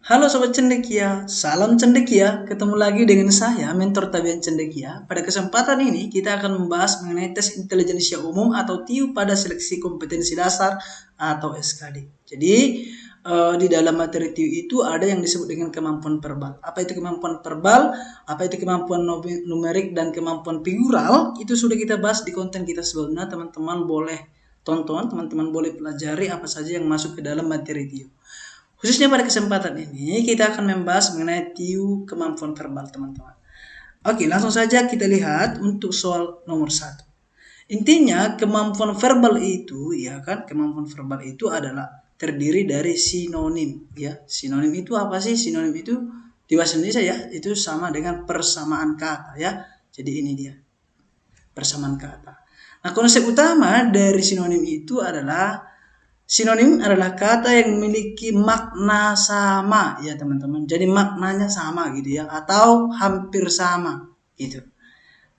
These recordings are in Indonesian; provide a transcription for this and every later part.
Halo Sobat Cendekia, salam Cendekia. Ketemu lagi dengan saya, Mentor Tabian Cendekia. Pada kesempatan ini, kita akan membahas mengenai tes intelijensia umum atau TIU pada seleksi kompetensi dasar atau SKD. Jadi, di dalam materi TIU itu ada yang disebut dengan kemampuan verbal. Apa itu kemampuan verbal? Apa itu kemampuan numerik dan kemampuan figural? Itu sudah kita bahas di konten kita sebelumnya. Teman-teman boleh tonton, teman-teman boleh pelajari apa saja yang masuk ke dalam materi TIU. Khususnya pada kesempatan ini kita akan membahas mengenai TIU kemampuan verbal teman-teman. Oke, langsung saja kita lihat untuk soal nomor 1. Intinya kemampuan verbal itu kemampuan verbal itu adalah terdiri dari sinonim ya. Sinonim itu apa sih? Sinonim itu di bahasa Indonesia ya, itu sama dengan persamaan kata ya. Jadi ini dia. Persamaan kata. Nah, konsep utama dari sinonim itu adalah sinonim adalah kata yang memiliki makna sama ya teman-teman. Jadi maknanya sama gitu ya atau hampir sama gitu.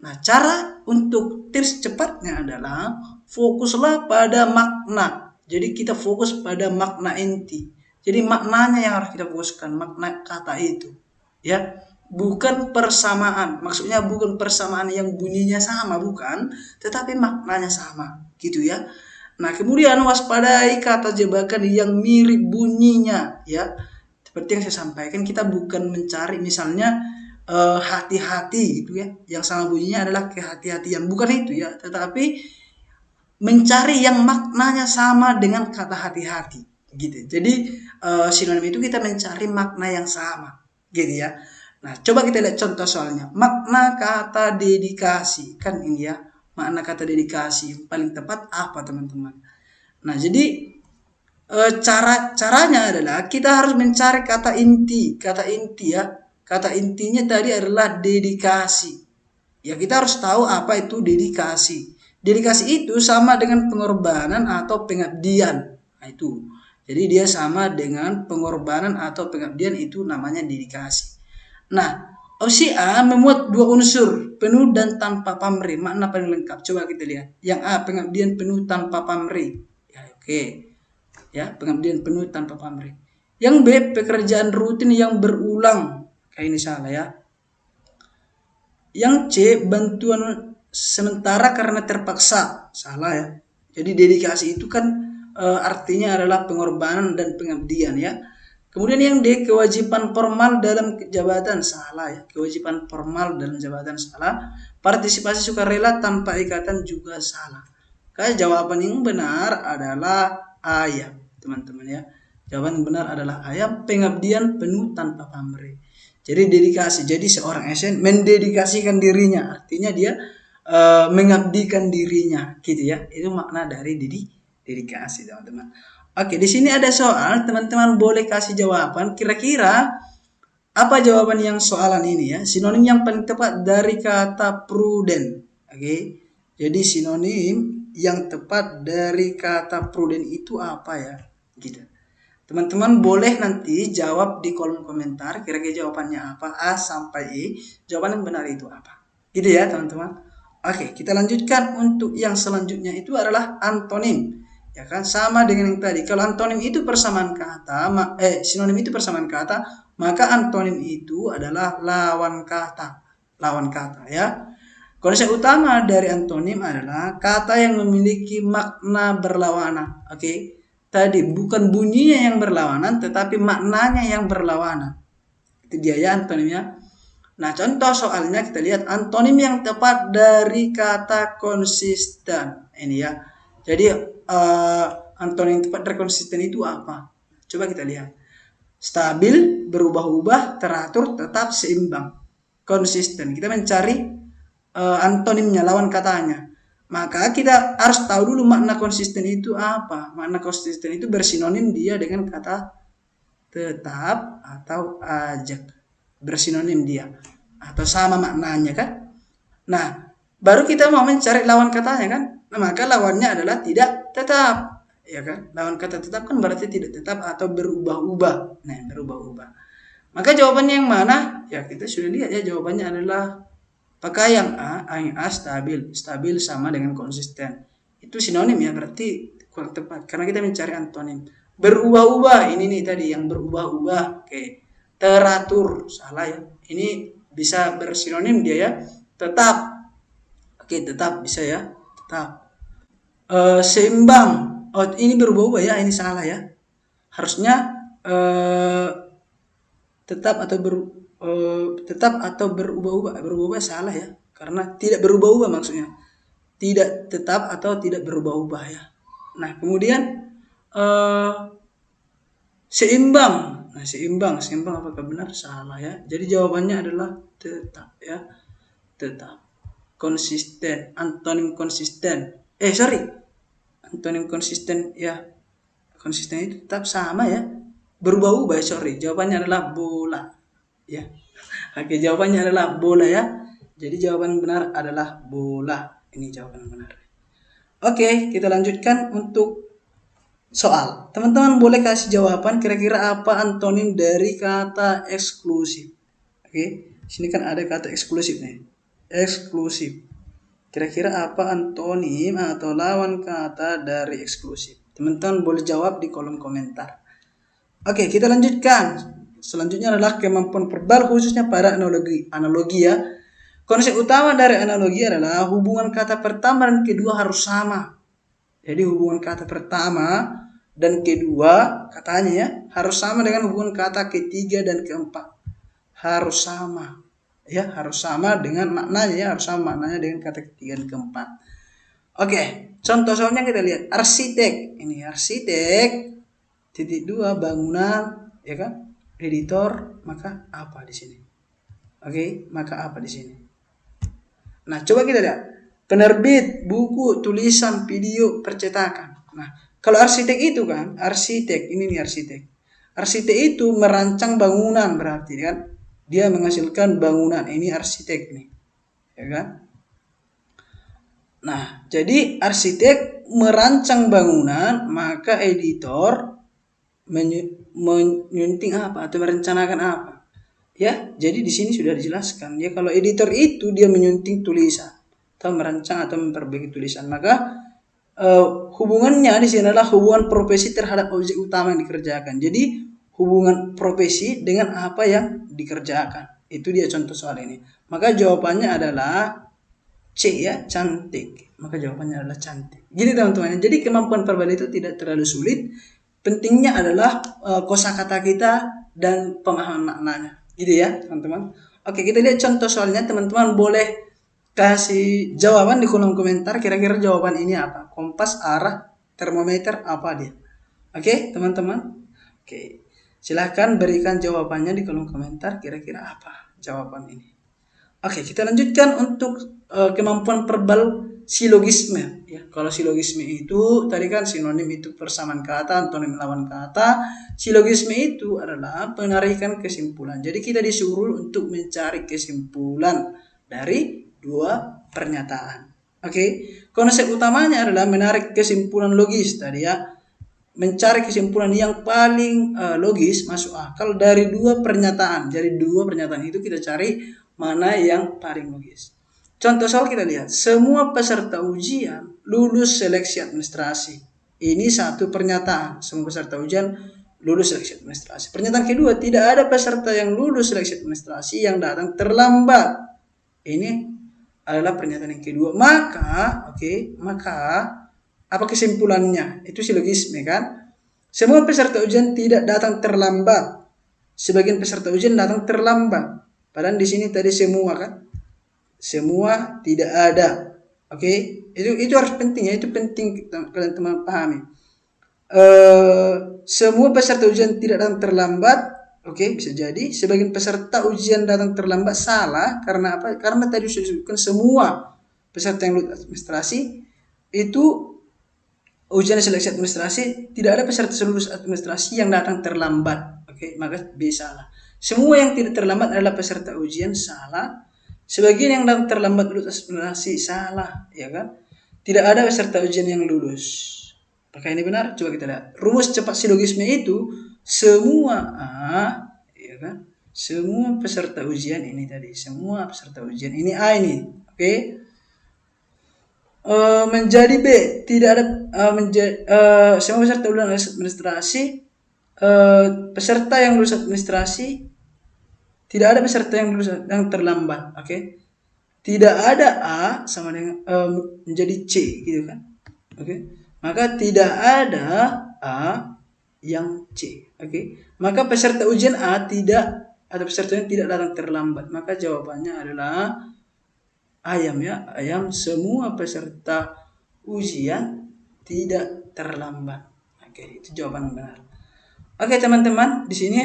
Nah, cara untuk tips cepatnya adalah fokuslah pada makna. Jadi kita fokus pada makna inti. Jadi maknanya yang harus kita fokuskan, makna kata itu. Ya, bukan persamaan. Maksudnya bukan persamaan yang bunyinya sama, bukan, tetapi maknanya sama, gitu ya. Nah, kemudian waspadai kata jebakan yang mirip bunyinya, ya. Seperti yang saya sampaikan, kita bukan mencari misalnya hati-hati gitu ya. Yang sama bunyinya adalah kehati-hatian, bukan itu ya, tetapi mencari yang maknanya sama dengan kata hati-hati, gitu. Jadi sinonim itu kita mencari makna yang sama, gitu ya. Nah, coba kita lihat contoh soalnya. Makna kata dedikasi, kan ini ya. Makna kata dedikasi yang paling tepat apa teman-teman? Nah, jadi caranya adalah kita harus mencari kata inti. Kata inti ya. Kata intinya tadi adalah dedikasi. Ya, kita harus tahu apa itu dedikasi. Dedikasi itu sama dengan pengorbanan atau pengabdian. Nah, itu. Jadi dia sama dengan pengorbanan atau pengabdian, itu namanya dedikasi. Nah, opsi A memuat dua unsur, penuh dan tanpa pamrih. Makna paling lengkap. Coba kita lihat. Yang A, pengabdian penuh tanpa pamrih. Ya, oke. Ya, pengabdian penuh tanpa pamrih. Yang B, pekerjaan rutin yang berulang. Kayak ini salah ya. Yang C, bantuan sementara karena terpaksa. Salah ya. Jadi dedikasi itu kan artinya adalah pengorbanan dan pengabdian ya. Kemudian yang D, kewajiban formal dalam jabatan. Salah ya. Kewajiban formal dalam jabatan salah. Partisipasi sukarela tanpa ikatan juga salah. Kayak jawaban yang benar adalah ayam, teman-teman ya. Jawaban yang benar adalah ayam, pengabdian penuh tanpa pamrih. Jadi dedikasi. Jadi seorang ASN mendedikasikan dirinya, artinya dia mengabdikan dirinya, gitu ya. Itu makna dari dedikasi, teman-teman. Oke, di sini ada soal, teman-teman boleh kasih jawaban. Kira-kira apa jawaban yang soalan ini ya? Sinonim yang paling tepat dari kata prudent. Oke. Jadi sinonim yang tepat dari kata prudent itu apa ya? Gitu. Teman-teman boleh nanti jawab di kolom komentar kira-kira jawabannya apa, A sampai E. Jawaban yang benar itu apa? Gitu ya teman-teman. Oke, kita lanjutkan untuk yang selanjutnya itu adalah antonim. Ya kan, sama dengan yang tadi. Kalau antonim itu persamaan kata, sinonim itu persamaan kata, maka antonim itu adalah lawan kata. Lawan kata ya. Konsep utama dari antonim adalah kata yang memiliki makna berlawanan. Oke. Tadi bukan bunyinya yang berlawanan, tetapi maknanya yang berlawanan. Itu dia ya antonimnya. Nah, contoh soalnya kita lihat antonim yang tepat dari kata konsisten. Ini ya. Jadi antonim yang tepat dari konsisten itu apa? Coba kita lihat. Stabil, berubah-ubah, teratur, tetap seimbang. Konsisten. Kita mencari antonimnya, lawan katanya. Maka kita harus tahu dulu makna konsisten itu apa. Makna konsisten itu bersinonim dia dengan kata tetap atau ajak. Bersinonim dia. Atau sama maknanya kan. Nah, baru kita mau mencari lawan katanya kan. Nah, maka lawannya adalah tidak tetap. Ya kan. Lawan kata tetap kan berarti tidak tetap atau berubah-ubah. Nah, berubah-ubah. Maka jawabannya yang mana? Ya kita sudah lihat ya, jawabannya adalah pakai yang A stabil. Stabil sama dengan konsisten. Itu sinonim ya, berarti kurang tepat. Karena kita mencari antonim. Berubah-ubah, ini nih tadi yang berubah-ubah. Oke. Teratur, salah ya. Ini bisa bersinonim dia ya. Tetap. Oke, tetap bisa ya. Tetap. Seimbang. Oh, ini berubah-ubah ya, ini salah ya. Harusnya tetap atau tetap atau berubah-ubah. Berubah-ubah salah ya. Karena tidak berubah-ubah maksudnya. Tidak tetap atau tidak berubah-ubah ya. Nah, kemudian seimbang. Nah, seimbang apakah benar? Salah ya. Jadi jawabannya adalah tetap ya. Tetap. Konsisten, antonim konsisten. Sorry. Antonim konsisten ya. Konsisten itu tetap sama ya. Berubah-ubah, sorry. Jawabannya adalah bola. Ya. Oke, jawabannya adalah bola ya. Jadi jawaban benar adalah bola. Ini jawaban benar. Oke, kita lanjutkan untuk soal. Teman-teman boleh kasih jawaban kira-kira apa antonim dari kata eksklusif. Oke, sini kan ada kata eksklusif nih. Eksklusif. Kira-kira apa antonim atau lawan kata dari eksklusif? Teman-teman boleh jawab di kolom komentar. Oke, kita lanjutkan. Selanjutnya adalah kemampuan verbal khususnya pada analogi. Analogi ya. Konsep utama dari analogi adalah hubungan kata pertama dan kedua harus sama. Jadi hubungan kata pertama dan kedua katanya ya harus sama dengan hubungan kata ketiga dan keempat. Harus sama. Ya, harus sama dengan maknanya ya, harus sama maknanya dengan kata ketiga dan keempat. Oke, contoh soalnya kita lihat arsitek. Ini arsitek titik dua bangunan ya kan? Editor, maka apa di sini? Oke, maka apa di sini? Nah, coba kita lihat. Penerbit, buku, tulisan, video, percetakan. Nah, kalau arsitek itu kan, arsitek, ini nih arsitek. Arsitek itu merancang bangunan berarti kan. Dia menghasilkan bangunan, ini arsitek nih. Ya kan? Nah, jadi arsitek merancang bangunan, maka editor menyunting apa atau merencanakan apa? Ya, jadi di sini sudah dijelaskan. Ya, kalau editor itu dia menyunting tulisan atau merancang atau memperbaiki tulisan, maka hubungannya di sini adalah hubungan profesi terhadap objek utama yang dikerjakan. Jadi hubungan profesi dengan apa yang dikerjakan. Itu dia contoh soal ini. Maka jawabannya adalah C ya, cantik. Maka jawabannya adalah cantik. Jadi teman-teman, jadi kemampuan verbal itu tidak terlalu sulit. Pentingnya adalah kosakata kita dan pemahaman maknanya. Gitu ya, teman-teman. Oke, kita lihat contoh soalnya. Teman-teman boleh kasih jawaban di kolom komentar. Kira-kira jawaban ini apa? Kompas, arah, termometer, apa dia? Oke, teman-teman. Oke, silahkan berikan jawabannya di kolom komentar. Kira-kira apa jawaban ini? Oke, kita lanjutkan untuk kemampuan verbal silogisme. Ya, kalau silogisme itu tadi kan sinonim itu persamaan kata, antonim lawan kata. Silogisme itu adalah penarikan kesimpulan. Jadi kita disuruh untuk mencari kesimpulan dari dua pernyataan. Oke, konsep utamanya adalah menarik kesimpulan logis tadi ya. Mencari kesimpulan yang paling logis, masuk akal dari dua pernyataan. Jadi dua pernyataan itu kita cari mana yang paling logis. Contoh soal kita lihat, semua peserta ujian lulus seleksi administrasi. Ini satu pernyataan, semua peserta ujian lulus seleksi administrasi. Pernyataan kedua, tidak ada peserta yang lulus seleksi administrasi yang datang terlambat. Ini adalah pernyataan yang kedua. Maka apa kesimpulannya? Itu silogisme kan? Semua peserta ujian tidak datang terlambat. Sebagian peserta ujian datang terlambat. Padahal di sini tadi semua kan? Semua tidak ada. Oke? Itu harus penting ya, itu penting kalian teman pahami. Semua peserta ujian tidak datang terlambat. Oke, bisa jadi sebagian peserta ujian datang terlambat salah karena apa? Karena tadi sudah disebutkan semua peserta yang lulus administrasi itu ujian seleksi administrasi tidak ada peserta lulus administrasi yang datang terlambat. Oke, maka B salah. Semua yang tidak terlambat adalah peserta ujian salah. Sebagian yang datang terlambat lulus administrasi salah, ya kan? Tidak ada peserta ujian yang lulus. Apakah ini benar? Coba kita lihat. Rumus cepat silogisme itu semua ya kan? Semua peserta ujian ini tadi, semua peserta ujian ini A ini. Oke? menjadi B, tidak ada semua peserta ujian administrasi, peserta yang lulus administrasi, tidak ada peserta yang lulus yang terlambat, oke? Tidak ada A sama dengan menjadi C, gitu kan? Oke, maka tidak ada A yang C, oke? Maka peserta ujian A tidak atau pesertanya tidak datang terlambat, maka jawabannya adalah ayam ya, ayam semua peserta ujian tidak terlambat. Oke, itu jawaban benar. Oke teman-teman, di sini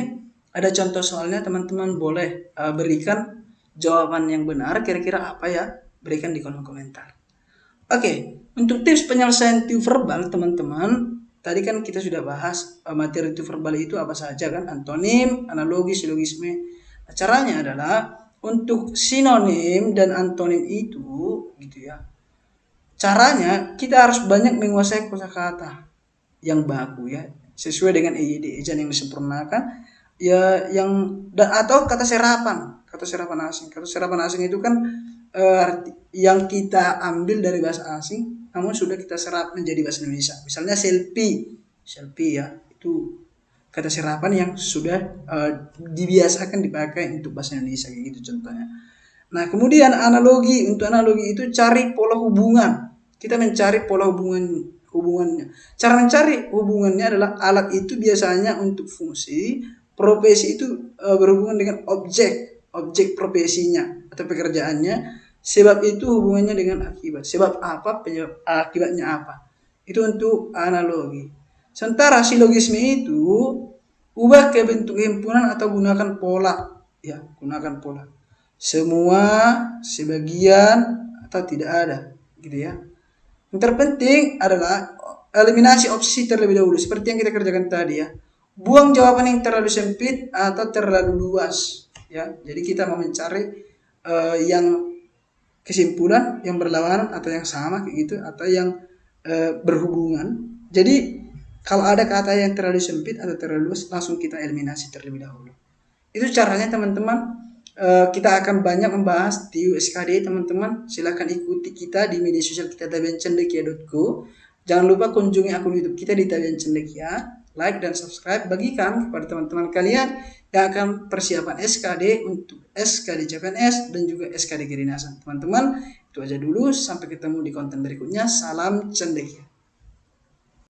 ada contoh soalnya, teman-teman boleh berikan jawaban yang benar, kira-kira apa ya? Berikan di kolom komentar. Oke, untuk tips penyelesaian TIW verbal teman-teman, tadi kan kita sudah bahas materi TIW verbal itu apa saja kan, antonim, analogi, silogisme. Nah, caranya adalah untuk sinonim dan antonim itu gitu ya. Caranya kita harus banyak menguasai kosakata yang baku ya, sesuai dengan EYD ejaan yang disempurnakan ya, yang atau kata serapan asing. Kata serapan asing itu kan yang kita ambil dari bahasa asing namun sudah kita serap menjadi bahasa Indonesia. Misalnya selfie ya, itu kata serapan yang sudah dibiasakan dipakai untuk bahasa Indonesia kayak gitu contohnya. Nah, kemudian analogi, untuk analogi itu cari pola hubungan. Kita mencari pola hubungannya. Cara mencari hubungannya adalah alat itu biasanya untuk fungsi, profesi itu berhubungan dengan objek profesinya atau pekerjaannya, sebab itu hubungannya dengan akibat. Sebab apa, penyebab akibatnya apa. Itu untuk analogi. Sementara silogisme itu ubah ke bentuk himpunan atau gunakan pola. Ya, gunakan pola. Semua, sebagian, atau tidak ada, gitu ya. Yang terpenting adalah eliminasi opsi terlebih dahulu, seperti yang kita kerjakan tadi ya. Buang jawaban yang terlalu sempit atau terlalu luas, ya. Jadi kita mau mencari yang kesimpulan yang berlawanan atau yang sama kayak gitu, atau yang berhubungan. Jadi kalau ada kata yang terlalu sempit atau terlalu luas, langsung kita eliminasi terlebih dahulu. Itu caranya teman-teman. Kita akan banyak membahas di USKD teman-teman. Silahkan ikuti kita di media sosial kita tabiancendekia.co. Jangan lupa kunjungi akun YouTube kita di Tabian Cendekia. Like dan subscribe, bagikan kepada teman-teman kalian yang akan persiapan SKD untuk SKD CPNS dan juga SKD kedinasan. Teman-teman, itu aja dulu. Sampai ketemu di konten berikutnya. Salam Cendekia.